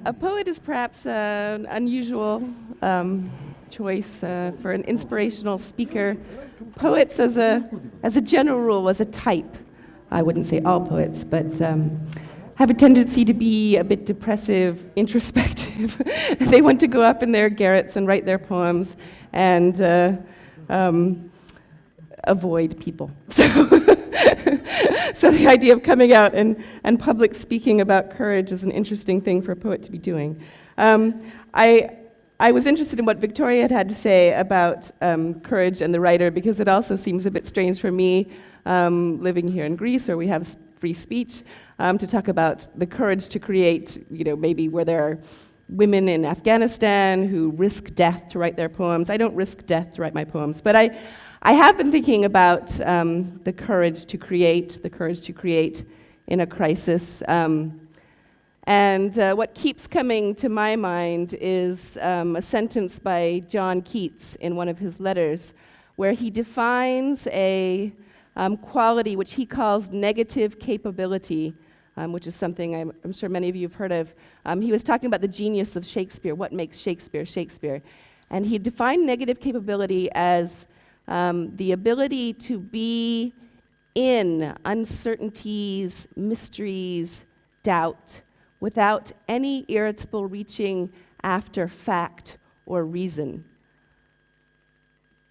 A poet is perhaps an unusual choice for an inspirational speaker. Poets, as a general rule, as a type, I wouldn't say all poets, but have a tendency to be a bit depressive, introspective. They want to go up in their garrets and write their poems and avoid people. So the idea of coming out and public speaking about courage is an interesting thing for a poet to be doing. I was interested in what Victoria had to say about courage and the writer, because it also seems a bit strange for me, living here in Greece, where we have free speech, to talk about the courage to create, maybe where there are women in Afghanistan who risk death to write their poems. I don't risk death to write my poems, but I have been thinking about the courage to create in a crisis. And what keeps coming to my mind is a sentence by John Keats in one of his letters, where he defines a quality which he calls negative capability, which is something I'm sure many of you have heard of. He was talking about the genius of Shakespeare, what makes Shakespeare Shakespeare. And he defined negative capability as the ability to be in uncertainties, mysteries, doubt, without any irritable reaching after fact or reason.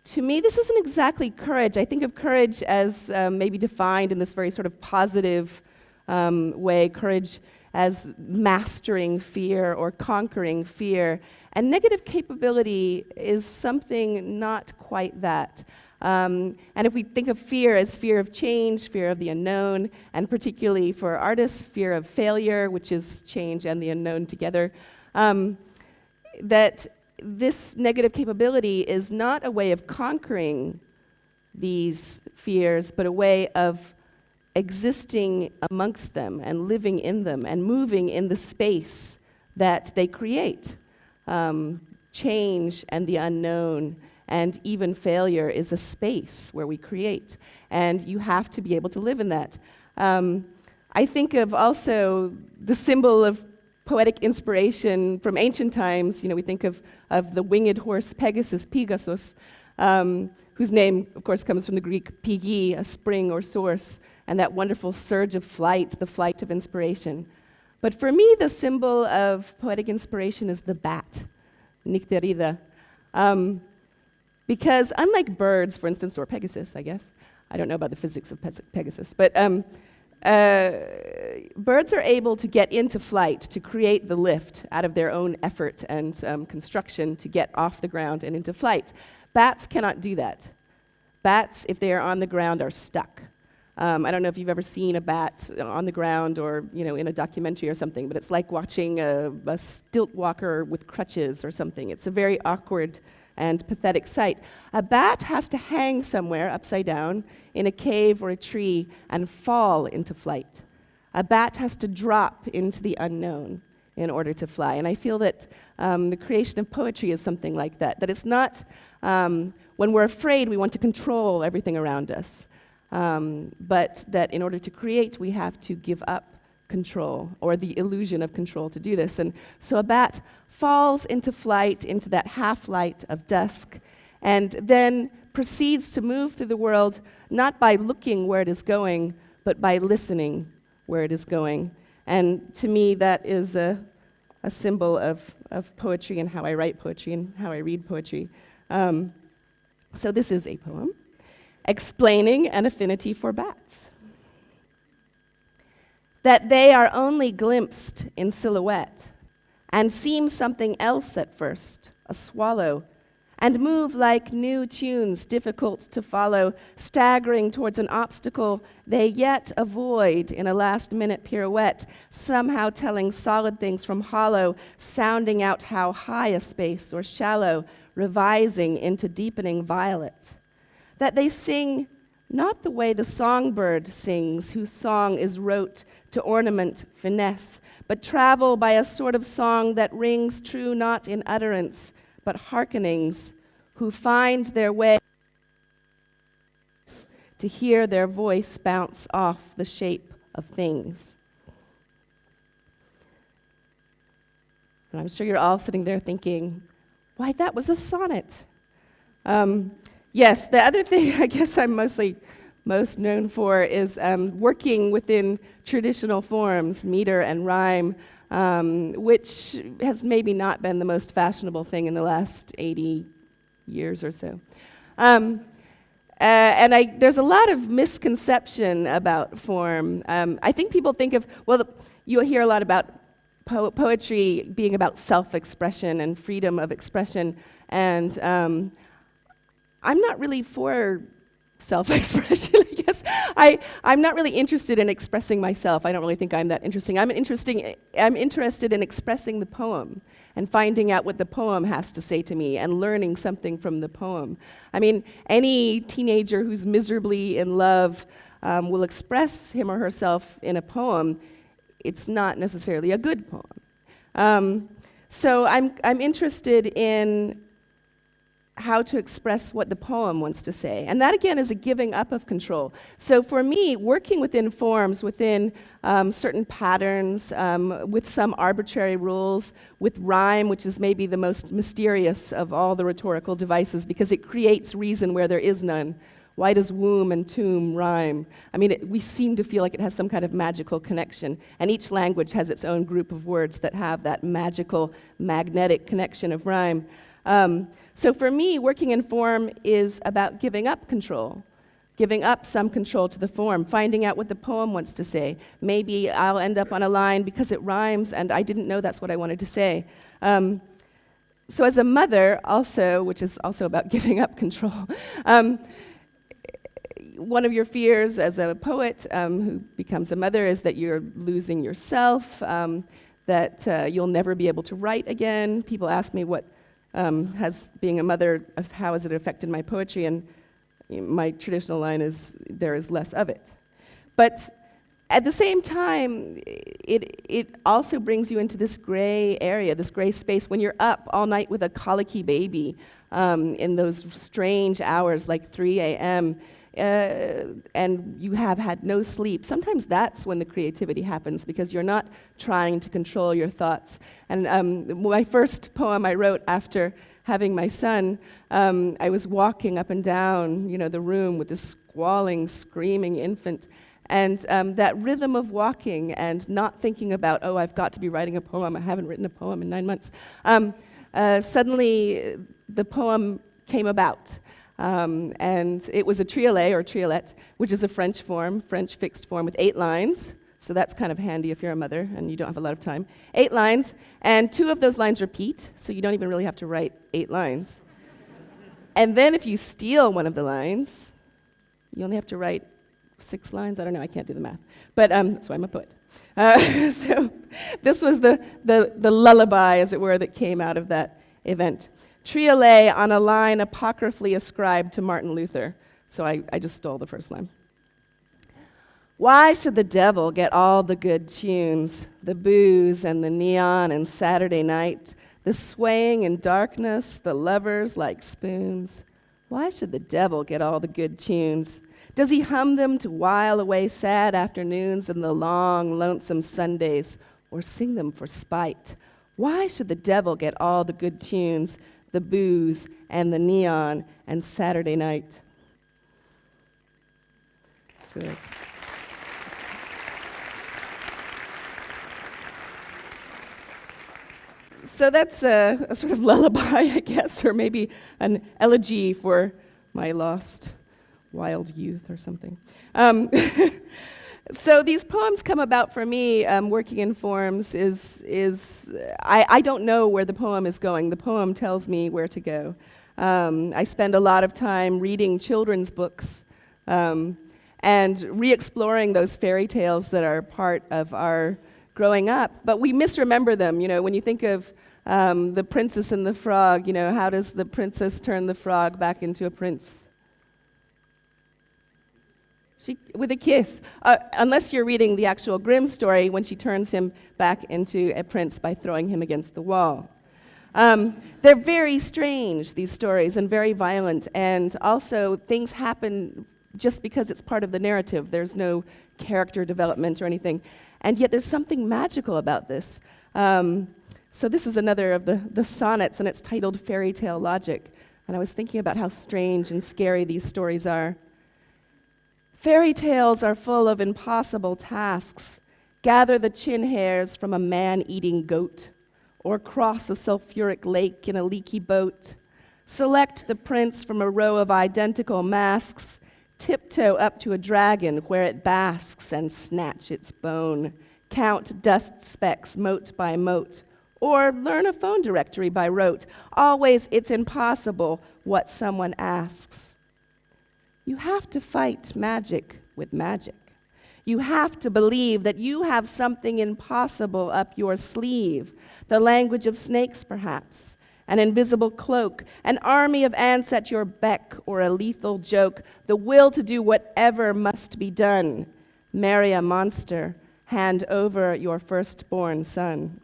To me, this isn't exactly courage. I think of courage as maybe defined in this very sort of positive way, courage as mastering fear or conquering fear. And negative capability is something not quite that. And if we think of fear as fear of change, fear of the unknown, and particularly for artists, fear of failure, which is change and the unknown together, that this negative capability is not a way of conquering these fears, but a way of existing amongst them and living in them and moving in the space that they create. Change and the unknown and even failure is a space where we create, and you have to be able to live in that. I think of also the symbol of poetic inspiration from ancient times. We think of the winged horse Pegasus, whose name, of course, comes from the Greek pigi, a spring or source, and that wonderful surge of flight, the flight of inspiration. But for me, the symbol of poetic inspiration is the bat, Nycterida. Because unlike birds, for instance, or Pegasus, I guess, I don't know about the physics of Pegasus, but birds are able to get into flight, to create the lift out of their own effort and construction to get off the ground and into flight. Bats cannot do that. Bats, if they are on the ground, are stuck. I don't know if you've ever seen a bat on the ground or in a documentary or something, but it's like watching a stilt walker with crutches or something. It's a very awkward and pathetic sight. A bat has to hang somewhere upside down in a cave or a tree and fall into flight. A bat has to drop into the unknown in order to fly. And I feel that the creation of poetry is something like that, that it's not, when we're afraid, we want to control everything around us. But that in order to create, we have to give up control, or the illusion of control, to do this. And so a bat falls into flight, into that half-light of dusk, and then proceeds to move through the world, not by looking where it is going, but by listening where it is going. And to me, that is a symbol of poetry and how I write poetry and how I read poetry. So this is a poem explaining an affinity for bats. That they are only glimpsed in silhouette and seem something else at first, a swallow, and move like new tunes difficult to follow, staggering towards an obstacle they yet avoid in a last-minute pirouette, somehow telling solid things from hollow, sounding out how high a space or shallow, revising into deepening violet. That they sing not the way the songbird sings, whose song is wrote to ornament finesse, but travel by a sort of song that rings true not in utterance, but hearkenings, who find their way to hear their voice bounce off the shape of things. And I'm sure you're all sitting there thinking, why, that was a sonnet. Yes, the other thing I guess I'm most known for is working within traditional forms, meter and rhyme, which has maybe not been the most fashionable thing in the last 80 years or so. There's a lot of misconception about form. I think people think of, you'll hear a lot about poetry being about self-expression and freedom of expression, and I'm not really for self-expression, I guess. I'm not really interested in expressing myself. I don't really think I'm that interesting. I'm interested in expressing the poem and finding out what the poem has to say to me and learning something from the poem. I mean, any teenager who's miserably in love will express him or herself in a poem. It's not necessarily a good poem. So I'm interested in how to express what the poem wants to say. And that, again, is a giving up of control. So for me, working within forms, within certain patterns, with some arbitrary rules, with rhyme, which is maybe the most mysterious of all the rhetorical devices because it creates reason where there is none. Why does womb and tomb rhyme? I mean, we seem to feel like it has some kind of magical connection, and each language has its own group of words that have that magical, magnetic connection of rhyme. So for me, working in form is about giving up control, giving up some control to the form, finding out what the poem wants to say. Maybe I'll end up on a line because it rhymes and I didn't know that's what I wanted to say. So as a mother also, which is also about giving up control, one of your fears as a poet who becomes a mother is that you're losing yourself, that you'll never be able to write again. People ask me what has being a mother, how has it affected my poetry? And my traditional line is, there is less of it. But at the same time, it also brings you into this gray area, this gray space, when you're up all night with a colicky baby in those strange hours like 3 a.m., and you have had no sleep. Sometimes that's when the creativity happens because you're not trying to control your thoughts. And my first poem I wrote after having my son, I was walking up and down, the room with this squalling, screaming infant. And that rhythm of walking and not thinking about, I've got to be writing a poem. I haven't written a poem in 9 months. Suddenly, the poem came about. And it was a triolet or triolette, which is a French fixed form with 8 lines. So that's kind of handy if you're a mother and you don't have a lot of time. 8 lines, and 2 of those lines repeat, so you don't even really have to write 8 lines. And then if you steal one of the lines, you only have to write 6 lines. I don't know, I can't do the math. But that's why I'm a poet. So this was the lullaby, as it were, that came out of that event. Triolet on a line apocryphally ascribed to Martin Luther. So I just stole the first line. Why should the devil get all the good tunes, the booze and the neon and Saturday night, the swaying in darkness, the lovers like spoons? Why should the devil get all the good tunes? Does he hum them to while away sad afternoons and the long, lonesome Sundays, or sing them for spite? Why should the devil get all the good tunes, the booze and the neon and Saturday night? So that's a sort of lullaby, I guess, or maybe an elegy for my lost wild youth or something. So these poems come about for me, working in forms, I don't know where the poem is going. The poem tells me where to go. I spend a lot of time reading children's books and re-exploring those fairy tales that are part of our growing up. But we misremember them. When you think of the Princess and the Frog, how does the princess turn the frog back into a prince? With a kiss. Unless you're reading the actual Grimm story, when she turns him back into a prince by throwing him against the wall. They're very strange, these stories, and very violent, and also things happen just because it's part of the narrative. There's no character development or anything, and yet there's something magical about this. So this is another of the sonnets, and it's titled Fairy Tale Logic. And I was thinking about how strange and scary these stories are. Fairy tales are full of impossible tasks. Gather the chin hairs from a man-eating goat, or cross a sulfuric lake in a leaky boat. Select the prince from a row of identical masks. Tiptoe up to a dragon where it basks and snatch its bone. Count dust specks mote by mote, or learn a phone directory by rote. Always it's impossible what someone asks. You have to fight magic with magic. You have to believe that you have something impossible up your sleeve. The language of snakes, perhaps. An invisible cloak, an army of ants at your beck, or a lethal joke. The will to do whatever must be done. Marry a monster. Hand over your firstborn son.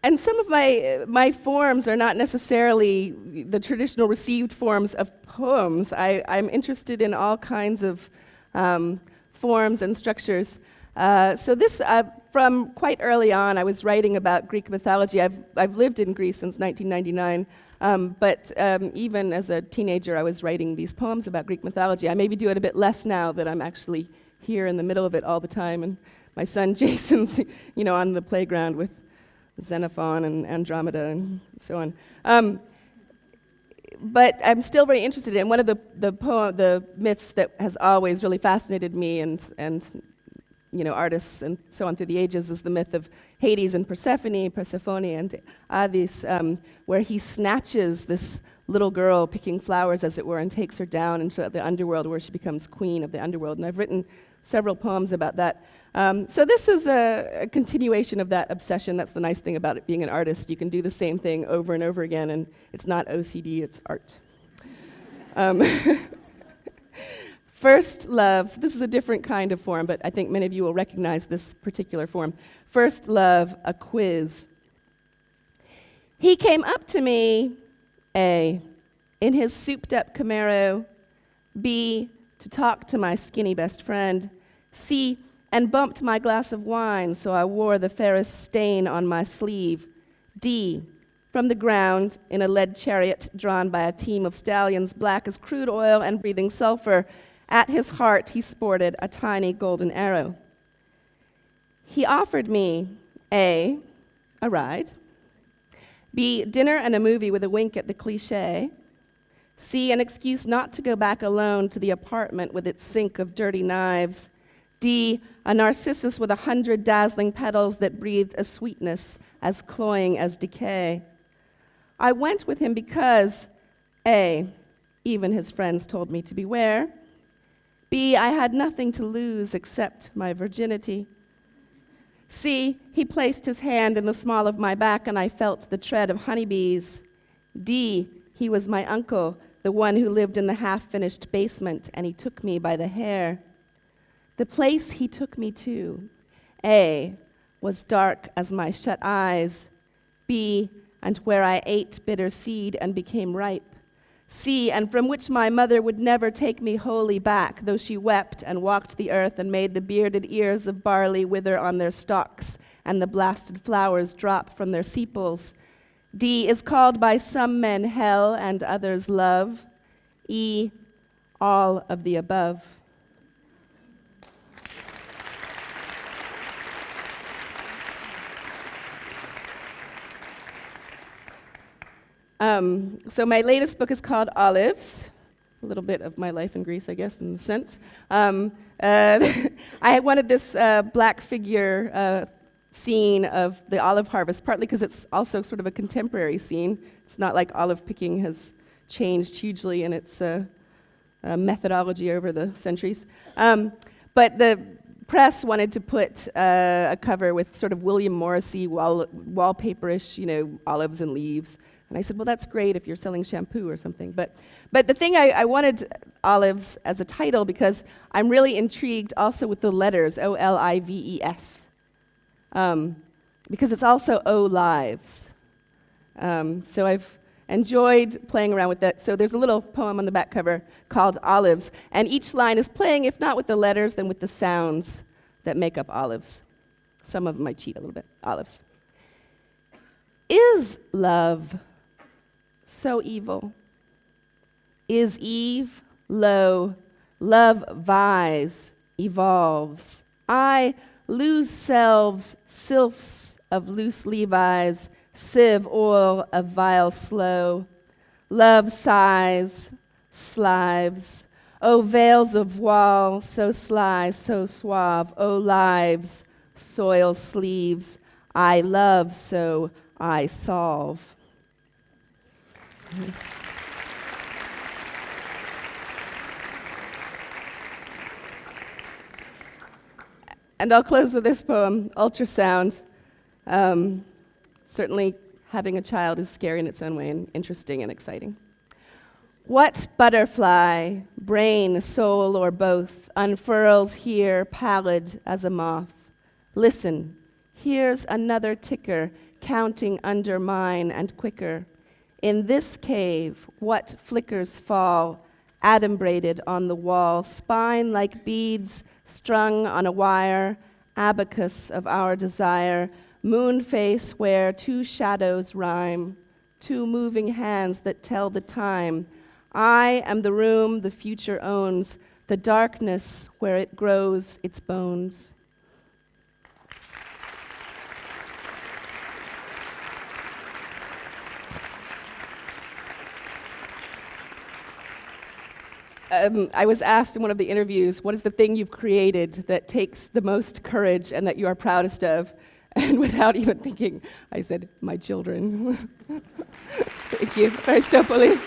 And some of my forms are not necessarily the traditional received forms of poems. I'm interested in all kinds of forms and structures. So this, from quite early on, I was writing about Greek mythology. I've lived in Greece since 1999, but even as a teenager, I was writing these poems about Greek mythology. I maybe do it a bit less now that I'm actually here in the middle of it all the time, and my son Jason's, on the playground with Xenophon and Andromeda and so on. But I'm still very interested in one of the myths that has always really fascinated me and artists and so on through the ages is the myth of Hades and Persephone and Hades, where he snatches this little girl picking flowers, as it were, and takes her down into the underworld where she becomes queen of the underworld. And I've written several poems about that. So this is a continuation of that obsession. That's the nice thing about it being an artist. You can do the same thing over and over again, and it's not OCD, it's art. First love, so this is a different kind of form, but I think many of you will recognize this particular form. First love, a quiz. He came up to me, A, in his souped-up Camaro, B, to talk to my skinny best friend, C, and bumped my glass of wine, so I wore the fairest stain on my sleeve, D, from the ground in a lead chariot drawn by a team of stallions black as crude oil and breathing sulfur, at his heart he sported a tiny golden arrow. He offered me A, a ride, B, dinner and a movie with a wink at the cliché, C, an excuse not to go back alone to the apartment with its sink of dirty knives, D, a narcissus with 100 dazzling petals that breathed a sweetness as cloying as decay. I went with him because A, even his friends told me to beware, B, I had nothing to lose except my virginity, C, he placed his hand in the small of my back and I felt the tread of honeybees, D, he was my uncle, the one who lived in the half-finished basement, and he took me by the hair. The place he took me to, A, was dark as my shut eyes, B, and where I ate bitter seed and became ripe, C, and from which my mother would never take me wholly back, though she wept and walked the earth and made the bearded ears of barley wither on their stalks and the blasted flowers drop from their sepals. D is called by some men hell and others love. E, all of the above. So my latest book is called Olives, a little bit of my life in Greece, I guess, in a sense. I wanted this black figure scene of the olive harvest, partly because it's also sort of a contemporary scene. It's not like olive picking has changed hugely in its methodology over the centuries. But the press wanted to put a cover with sort of William Morrissey wallpaperish, olives and leaves. And I said, well, that's great if you're selling shampoo or something. But the thing I wanted Olives as a title because I'm really intrigued also with the letters, O-L-I-V-E-S. Because it's also O lives. So I've enjoyed playing around with that. So there's a little poem on the back cover called Olives, and each line is playing, if not with the letters, then with the sounds that make up olives. Some of them I cheat a little bit. Olives. Is love so evil? Is Eve low? Love vies, evolves. I lose selves, sylphs of loose Levi's, sieve oil of vile slow. Love sighs, slives. O veils of voile, so sly, so suave. O lives, soil sleeves. I love, so I solve. And I'll close with this poem, Ultrasound. Certainly having a child is scary in its own way and interesting and exciting. What butterfly, brain, soul, or both, unfurls here pallid as a moth? Listen, here's another ticker counting under mine and quicker. In this cave, what flickers fall, adumbrated on the wall, spine like beads strung on a wire, abacus of our desire, moon face where two shadows rhyme, two moving hands that tell the time. I am the room the future owns, the darkness where it grows its bones. I was asked in one of the interviews, what is the thing you've created that takes the most courage and that you are proudest of? And without even thinking, I said, my children. Thank you. Aristopoli.